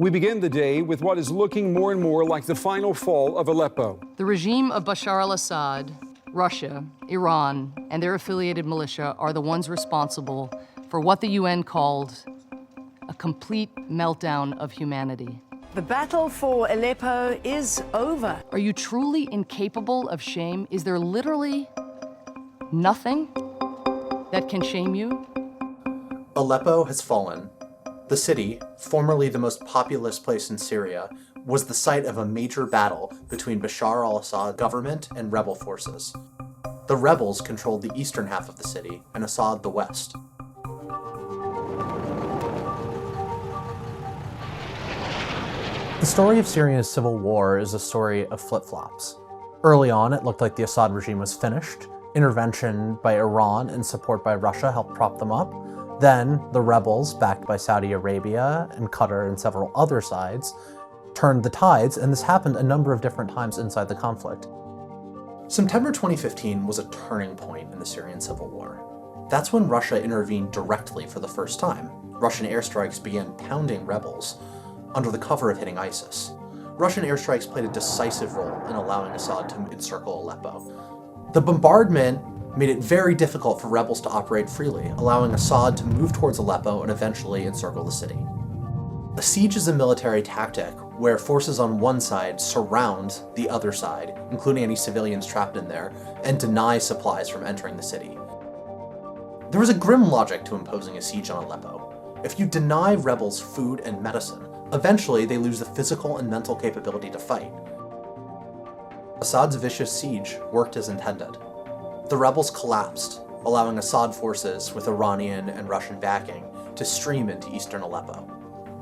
We begin the day with what is looking more and more like the final fall of Aleppo. The regime of Bashar al-Assad, Russia, Iran, and their affiliated militia are the ones responsible for what the UN called a complete meltdown of humanity. The battle for Aleppo is over. Are you truly incapable of shame? Is there literally nothing that can shame you? Aleppo has fallen. The city, formerly the most populous place in Syria, was the site of a major battle between Bashar al-Assad government and rebel forces. The rebels controlled the eastern half of the city, and Assad the west. The story of Syria's civil war is a story of flip-flops. Early on, it looked like the Assad regime was finished. Intervention by Iran and support by Russia helped prop them up. Then, the rebels, backed by Saudi Arabia and Qatar and several other sides, turned the tides, and this happened a number of different times inside the conflict. September 2015 was a turning point in the Syrian civil war. That's when Russia intervened directly for the first time. Russian airstrikes began pounding rebels under the cover of hitting ISIS. Russian airstrikes played a decisive role in allowing Assad to encircle Aleppo. The bombardment made it very difficult for rebels to operate freely, allowing Assad to move towards Aleppo and eventually encircle the city. A siege is a military tactic where forces on one side surround the other side, including any civilians trapped in there, and deny supplies from entering the city. There was a grim logic to imposing a siege on Aleppo. If you deny rebels food and medicine, eventually they lose the physical and mental capability to fight. Assad's vicious siege worked as intended. The rebels collapsed, allowing Assad forces with Iranian and Russian backing to stream into eastern Aleppo.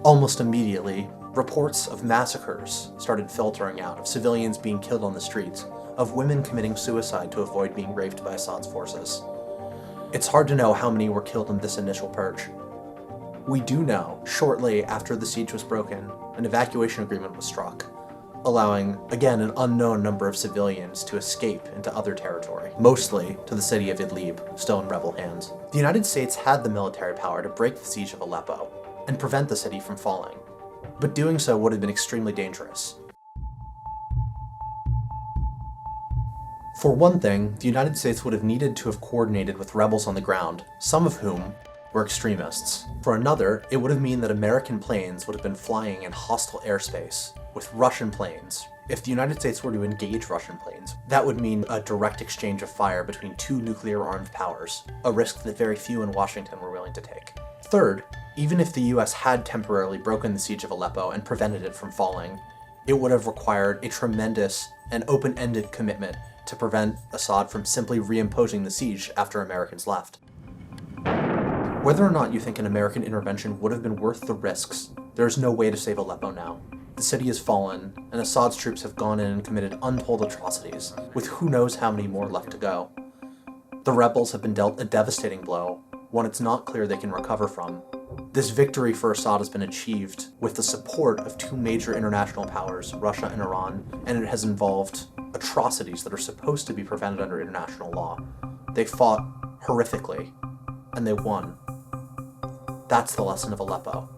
Almost immediately, reports of massacres started filtering out, of civilians being killed on the streets, of women committing suicide to avoid being raped by Assad's forces. It's hard to know how many were killed in this initial purge. We do know, shortly after the siege was broken, an evacuation agreement was struck, allowing, again, an unknown number of civilians to escape into other territory, mostly to the city of Idlib, still in rebel hands. The United States had the military power to break the siege of Aleppo and prevent the city from falling, but doing so would have been extremely dangerous. For one thing, the United States would have needed to have coordinated with rebels on the ground, some of whom were extremists. For another, it would have meant that American planes would have been flying in hostile airspace with Russian planes. If the United States were to engage Russian planes, that would mean a direct exchange of fire between two nuclear-armed powers, a risk that very few in Washington were willing to take. Third, even if the US had temporarily broken the siege of Aleppo and prevented it from falling, it would have required a tremendous and open-ended commitment to prevent Assad from simply reimposing the siege after Americans left. Whether or not you think an American intervention would have been worth the risks, there is no way to save Aleppo now. The city has fallen, and Assad's troops have gone in and committed untold atrocities, with who knows how many more left to go. The rebels have been dealt a devastating blow, one it's not clear they can recover from. This victory for Assad has been achieved with the support of two major international powers, Russia and Iran, and it has involved atrocities that are supposed to be prevented under international law. They fought horrifically, and they won. That's the lesson of Aleppo.